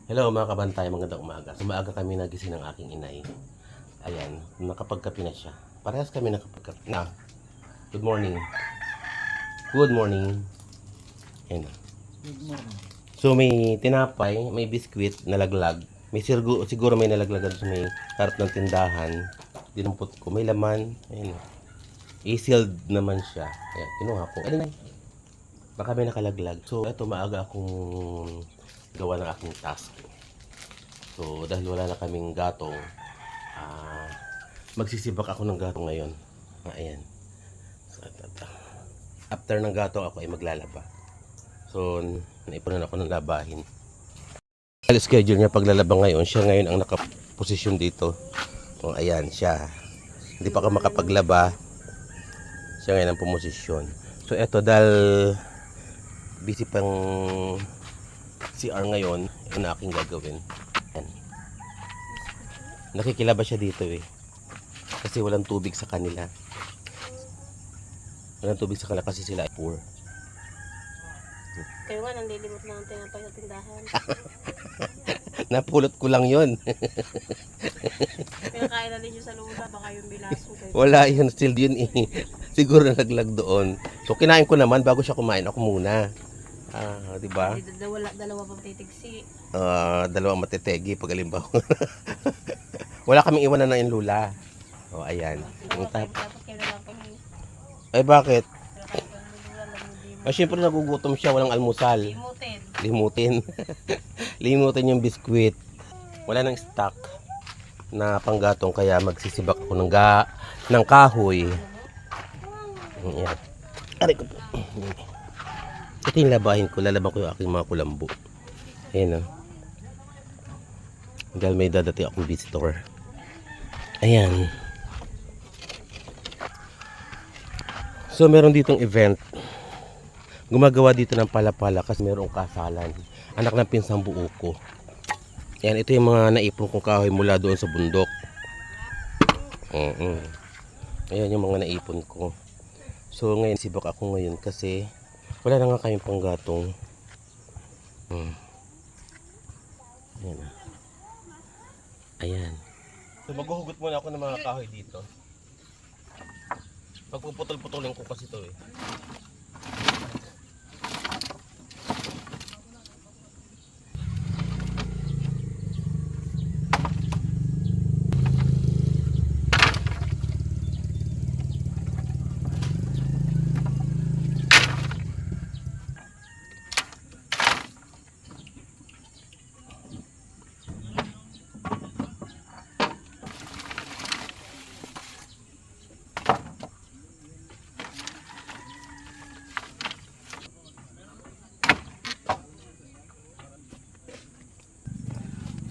Hello mga kabantay, magandang umaga. So maaga kami nagising ng aking inay. Ayan, nakapagkape na siya. Parehas kami nakapagkape na. Good morning. Good morning. Ayan. Good morning. So may tinapay, may biskwit, nalaglag. May siguro may nalaglagan sa may harap ng tindahan. Dinampot ko. May laman. Ayan. I-sealed naman siya. Ayan, kinuha ko. Ayan. Baka may nakalaglag. So eto maaga akong gawa ng aking task. So, dahil wala na kaming gatong, magsisibak ako ng gatong ngayon. Ayan. So, after ng gatong ako ay maglalaba. So, naipunan ako ng labahin. Ang schedule niya paglalaba ngayon, siya ngayon ang nakaposisyon dito. So, ayan, siya. Hindi pa ako makapaglaba. Siya ngayon ang pumosisyon. So, eto dahil busy pang CR ngayon, ito na aking gagawin. Ayan. Nakikilaba siya dito eh. Kasi walang tubig sa kanila. Walang tubig sa kanila kasi sila ay poor. Kayo nga, nanlilimot na ang tinapay sa tindahan. Napulot ko lang yon. Pinakain na ninyo sa lula, baka yung bilaso. Wala yun, still yun eh. Siguro naglag doon. So kinain ko naman bago siya kumain. Ako muna. Di ba? Dalawa pang titigsi. Dalawang matitegi pag alimbawa. Wala kaming iwanan na yung lula. O, ayan. Dapat kayo na lang kami. Ay, bakit? Pinakain ko ng lula, lamudi mo. Ay, syempre nagugutom siya. Walang almusal. Limutin. Limutin. Limutin yung biskwit. Wala nang stock na panggatong kaya magsisibak ako ng kahoy. Ayan. Aray ko po. Ito yung labahin ko. Lalaban ko yung aking mga kulambo. Ayan o. Dahil may dadati akong visitor. Ayan. So meron ditong event. Gumagawa dito ng palapala kasi merong kasalan. Anak ng pinsang buo ko. Ayan, ito yung mga naipon kong kahoy mula doon sa bundok. Ayan yung mga naipon ko. So ngayon sibak ako ngayon kasi wala na nga kayong panggatong. Ayan. Ayan. So maghuhugot muna ako ng mga kahoy dito. Pagpuputol-putulin ko kasi ito eh.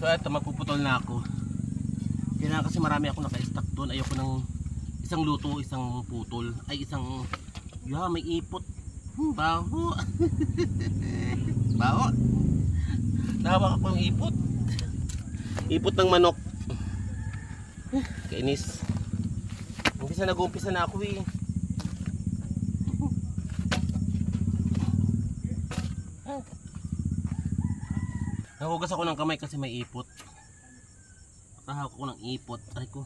So eto, magpuputol na ako. Kailangan kasi marami ako naka-stack doon. Ayoko ng isang luto, isang putol. Ay isang, may ipot. Baho. Baho. Nahawak ako yung ipot. Ipot ng manok. Kainis. Umpisa nag-uumpisa na ako eh. Nahugas ako ng kamay kasi may ipot. Nakahawak ako ng ipot. Aray ko.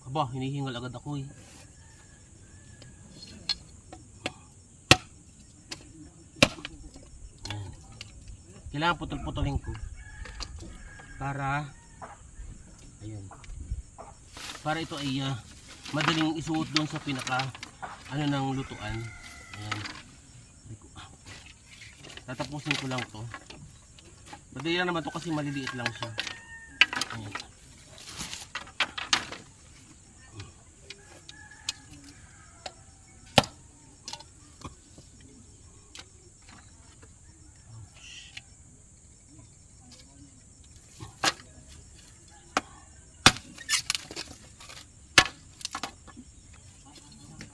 Aba, hinihingal agad ako eh. Ayan. Kailangan putol-putulin ko. Para ayan. Para ito ay madaling isuot doon sa pinaka ng lutuan. Ayan. Tatapusin ko lang to. Madali lang naman to kasi maliliit lang siya. Ayan.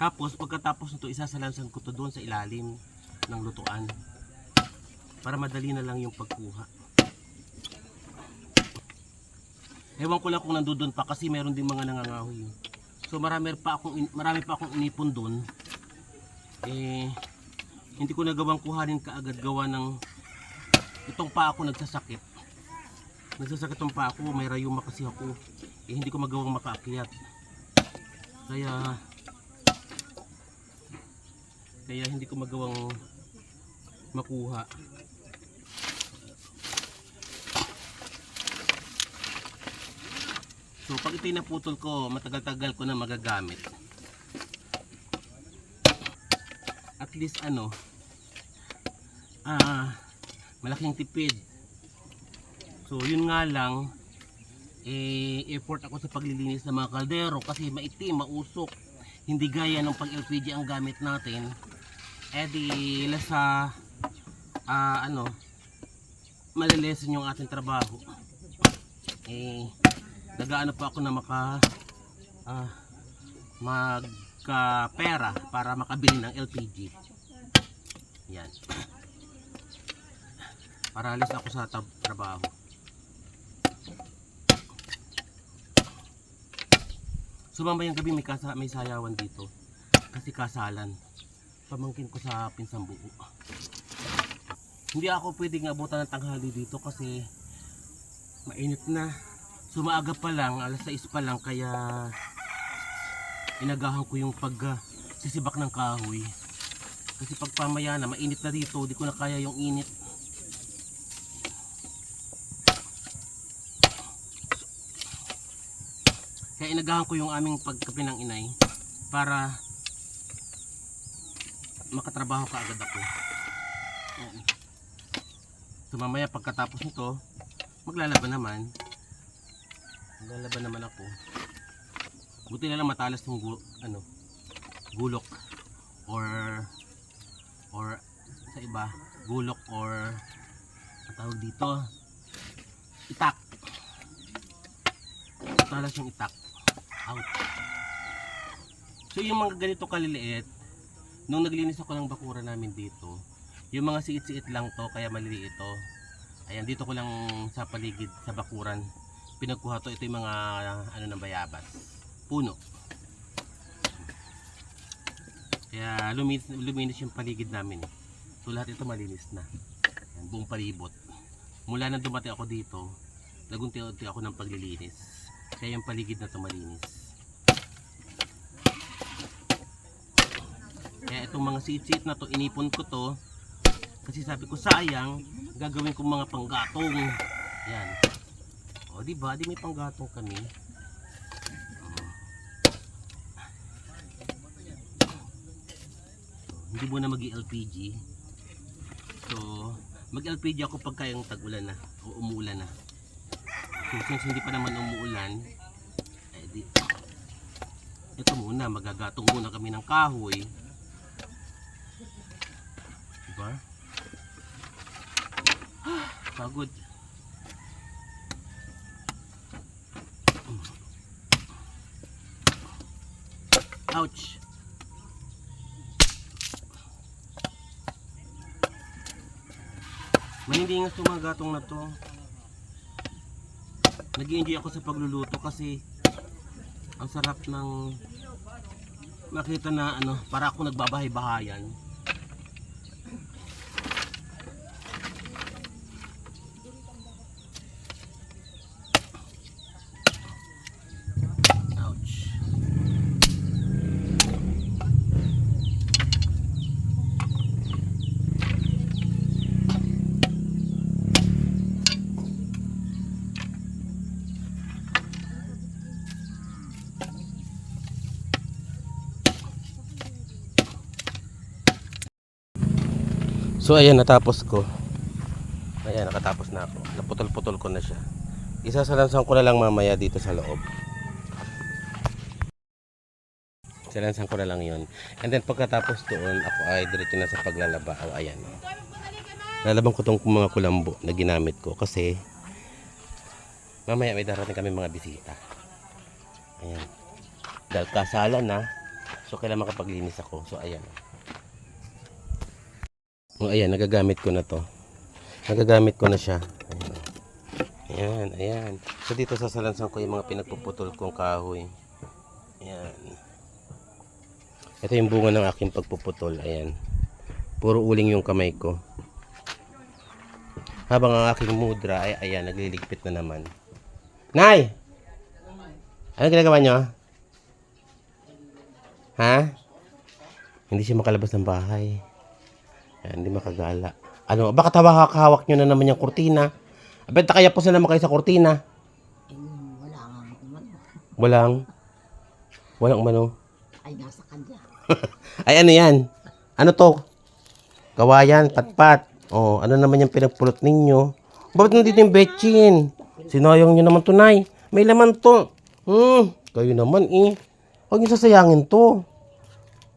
Tapos pagkatapos nito isasalansan ko to doon sa ilalim ng lutuan para madali na lang yung pagkuha. Ewan ko lang kung nandoon pa kasi meron din mga nangangahoy. So marami pa akong inipon doon. Hindi ko nagawang kuhanin kaagad gawa ng itong pa ako nagsasakit. Nagsasakit tong pa ako, may rayuma kasi ako. Hindi ko magawang makaakyat. Kaya hindi ko magawang makuha. So pag ito'y naputol ko, matagal-tagal ko na magagamit. At least malaking tipid. So yun nga lang, effort ako sa paglilinis ng mga kaldero kasi maitim, mausok. Hindi gaya ng pag LPG ang gamit natin. Di lasa malilesen yung ating trabaho. Nagaano pa ako na magkapera para makabili ng LPG. Yan. Para alis ako sa trabaho. So mamayang gabi may sayawan dito. Kasi kasalan. Pamangkin ko sa pinsang buo. Hindi ako pwedeng abutan ng tanghali dito kasi mainit na. So maaga pa lang, alas 6 pa lang, kaya inagahan ko yung sisibak ng kahoy. Kasi pag pamaya na, mainit na dito, di ko na kaya yung init. Kaya inagahan ko yung aming pagkape ng inay para makatrabaho ka agad ako. So mamaya pagkatapos nito, maglalaban naman ako. Buti na lang matalas ng gulok or sa iba gulok or ang tawag dito, itak. Matalas yung itak. Out. So yung mga ganito kaliliit, nung naglinis ako ng bakura namin dito, yung mga siit-siit lang to, kaya maliliit ito. Ayan, dito ko lang sa paligid sa bakuran pinagkuha to. Ito yung mga ng bayabas, puno. Kaya luminis yung paligid namin. So lahat ito malinis na. Ayan, buong palibot. Mula nang dumating ako dito, nagunti-unti ako ng paglilinis. Kaya yung paligid na to malinis. Kaya itong mga siit-siit na to, inipon ko to. Kasi sabi ko sayang, gagawin ko mga panggatong. Yan. O diba, di may panggatong kami. Hindi mo na mag-LPG. So, mag-LPG ako pagka yung tag-ulan na o umuulan na. So, since hindi pa naman umuulan, ito muna, magagatong muna kami ng kahoy. Diba? Pagod. Ouch. Manindigas yung mga gatong na to. Nag-i-enjoy ako sa pagluluto kasi ang sarap ng makita na para ako nagbabahay-bahayan. So ayan, natapos ko. Ayan, nakatapos na ako. Naputol-putol ko na siya. Isasalansan ko na lang mamaya dito sa loob. Salansan ko na lang yun. And then pagkatapos doon, ako ay diretso na sa paglalaba. O ayan. Lalaban ko tong mga kulambo na ginamit ko kasi mamaya may darating kami mga bisita. Ayan. Dahil kasalan na, so kailangan makapaglinis ako. So ayan. O ayan, nagagamit ko na to. Nagagamit ko na siya. Ayan. Ayan, ayan. So dito sasalansan ko yung mga pinagpuputol kong kahoy. Ayan. Ito yung bunga ng aking pagpuputol. Ayan. Puro uling yung kamay ko. Habang ang aking mudra ay ayan, nagliligpit na naman. Nay! Ano ginagawa nyo? Ha? Hindi siya makalabas ng bahay. Ayan, hindi makagala. Ano, baka hawak nyo na naman yung kurtina. Abenta kaya po sa naman kayo sa kurtina. Wala nga ako man. Walang umano. Ay, nasa kanya. Ay ano yan? Ano to? Kawayan, patpat. Oh, ano naman yung pinagpulot ninyo? Bakit nandito yung betchin? Sinayang nyo naman to, Nay. May laman to. Kayo naman eh. Huwag nyo sasayangin to.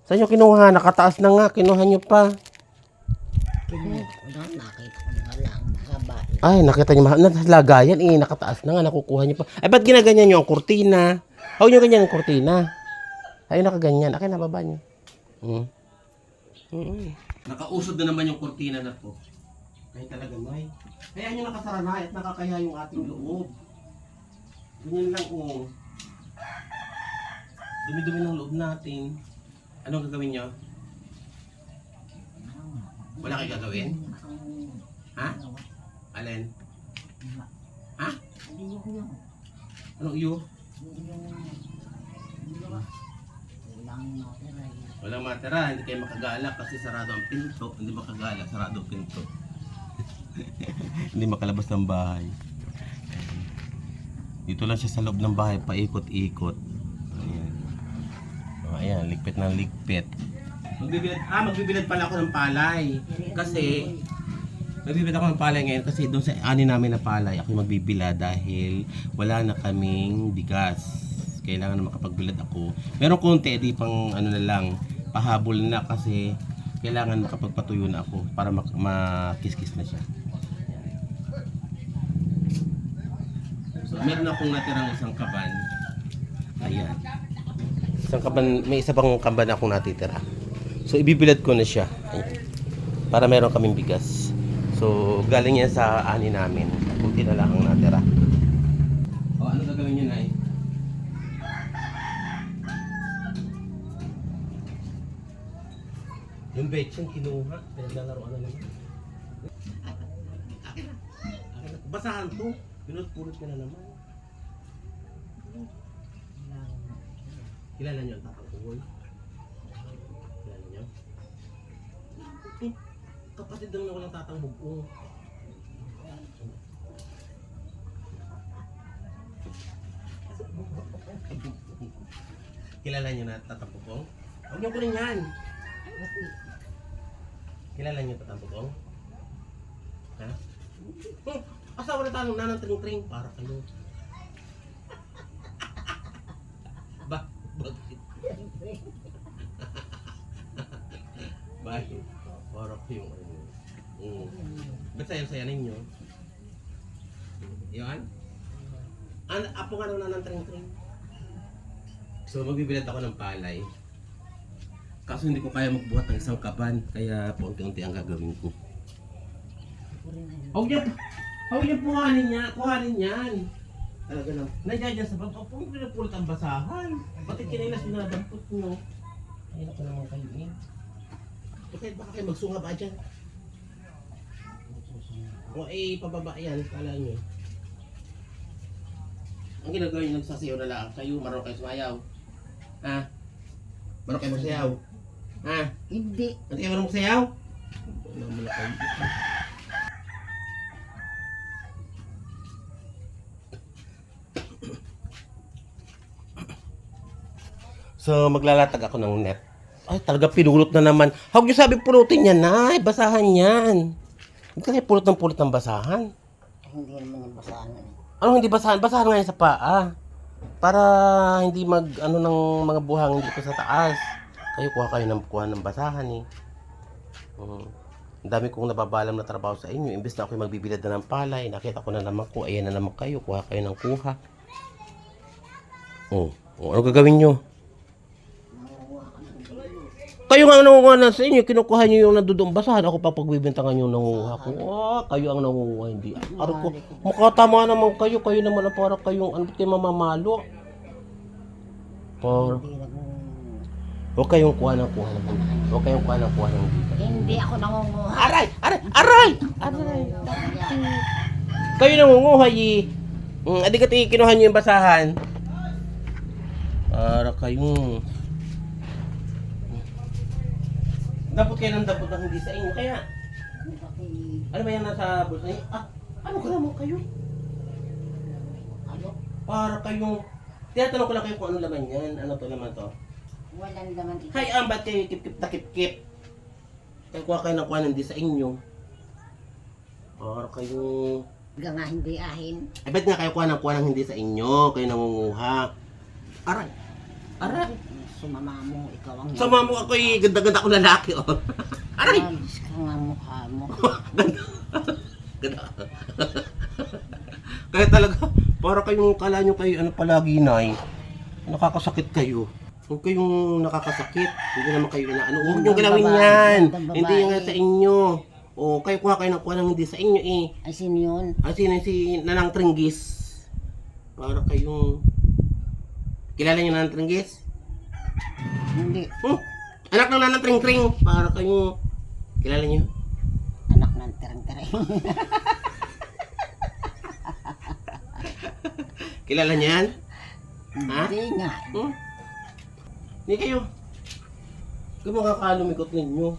Saan nyo kinuha? Nakataas na nga. Kinuha nyo pa. Wala, nakita ko na lang. Mahaba. Ay, nakita nyo. Lagayan eh. Nakataas na nga. Nakukuha nyo pa. Ay, ba't ginaganyan nyo ang kurtina? Huwag nyo ganyan ang kurtina. Ay, nakaganyan. Akin, nababa nyo. Nakausod na naman yung kurtina na to. Kaya talaga, May. Kaya nyo nakasara na at nakakaya yung ating loob. Ganyan lang oh. Dumi-dumi ng loob natin. Anong gagawin nyo? Wala kayo gagawin? Ha? Alin? Ha? Anong iyo? Walang matira, hindi kayo makagala kasi sarado ang pinto. Hindi makagala, sarado ang pinto. Hindi makalabas ng bahay. Dito lang siya sa loob ng bahay, paikot-ikot. Ayan. Oh, ayan, ligpit ng ligpit. Magbibilad pala ako ng palay. Kasi, magbibilad ako ng palay ngayon kasi doon sa ani namin na palay, ako yung magbibila dahil wala na kaming bigas. Kailangan na makapagbilad ako. Meron konti, di pang ano na lang, pahabol na kasi kailangan makapagpatuyo na ako para makiskis na siya. So, meron akong natirang isang kaban. Ayan. Isang kaban, may isa pang kaban akong natitira. So, ibibilad ko na siya. Ayan. Para meron kaming bigas. So, galing yan sa ani namin. Kunti na lang ang natira. O, ano gagawin nyo, Nay? Yung betchin kinuha. Naglalaro na naman. Akin na. Basahan to. Pinut-pulot ka na naman. Kilala nyo ang Tatang Kuhoy? Kilala nyo? Kapatid lang na walang Tatang Bugong. Kilala nyo na Tatang Bugong? Huwag nyo ko rin yan. Kilala nyo Tatang Bugong? Ha? Asawa na tanong nanang tring-tring para kayo. Bakit? Bakit? Para yung ano. Ba't sayo-saya ninyo? Yan? Apo nga nang nanang tring-tring. So magbibilad ako ng palay. Kaso hindi ko kaya magbuhat ng isang kaban. Kaya paunti-unti ang gagawin ko. Huwag niya kuhanin yan. Talaga lang. Nandiyan dyan sa baba. Huwag pinapulot ang basahan. Bakit kinailas nyo na dampot nyo? Ayun ako naman kayo eh. Bakit baka kayo magsunga ba dyan? O eh, pababa yan. Kala nyo. Ang ginagawa nyo, nagsasayaw na lang. Kayo, marunong kayo sumayaw. Ha? Marunong kayo magsayaw? Ha? Hindi. Hindi kayo marunong magsayaw? Wala mo na kayo. So, maglalatag ako ng net. Ay, talaga pinulot na naman. Huwag niyo sabi pulutin yan, Nay. Basahan yan. Hindi kasi pulot ng basahan. Hindi naman yung basahan. Ano hindi basahan? Basahan nga yan sa paa. Para hindi ano ng mga buhang dito sa taas. Kayo kuha ng basahan eh. Ang dami kong nababalam na trabaho sa inyo. Imbes na ako'y magbibilad na ng palay. Nakita ko na naman ko. Ayan na naman kayo. Kuha kayo ng kuha. Ano gagawin nyo? Kayo nga ang nangunguha na sa inyo, kinukuha nyo yung nandoon basahan. Ako pa pagbibintangan yung nangunguha ko. Kayo ang nangunguha, hindi. Aro ko, makatama naman kayo. Kayo naman ang para kayong, ano kayo mamamalo. Por, Hindi huwag kayong kuha ng kuha ng Huwag kayong kuha ng kuha ng dito. hindi ako nangunguha. Aray! Aray! Aray! Aray! Kayo nangunguha, yi. Adi kinuha nyo yung basahan. Para kayong... Dapot kayo ng dapot na hindi sa inyo. Kaya, ano ba yan nasa bulsa niyo? Ano ka naman kayo? Ano? Para kayong... Tinatanong ko lang kayo kung ano laman yan. Ano to laman to? Walang laman ito. Hay, ba't kayo kip-kip na kip-kip? Kaya kuha kayo ng kuha ng hindi sa inyo. Para kayong... Hanggang nga hindi ahin. Eh, ba't nga kayo kuha ng hindi sa inyo? Kayo nangunguha. Aray! Aray! Sumama mo, ikaw ang... Sama mo ako ganda-ganda ko lalaki, oh. Aray! Alis ka nga mukha mo. Ganda. Kaya talaga, para kayong kala nyo kayo, ano palagi, nay. Nakakasakit kayo. Huwag kayong nakakasakit. Hindi naman kayo inaano. Huwag nyo galawin yan. Hindi yan sa inyo. O, kayo kuha ng hindi sa inyo, eh. Ay, sino yun? Sino si Nanang Tringgis? Para kayong... Kilala nyo Nanang Tringgis? Hindi. Anak ng Nanang Tring-Tring. Para kayong... Kilala nyo? Anak ng tereng-tereng. Kilala nyo yan? Ha? Hindi nga. Hindi kayo. Kung makakalumikot ninyo.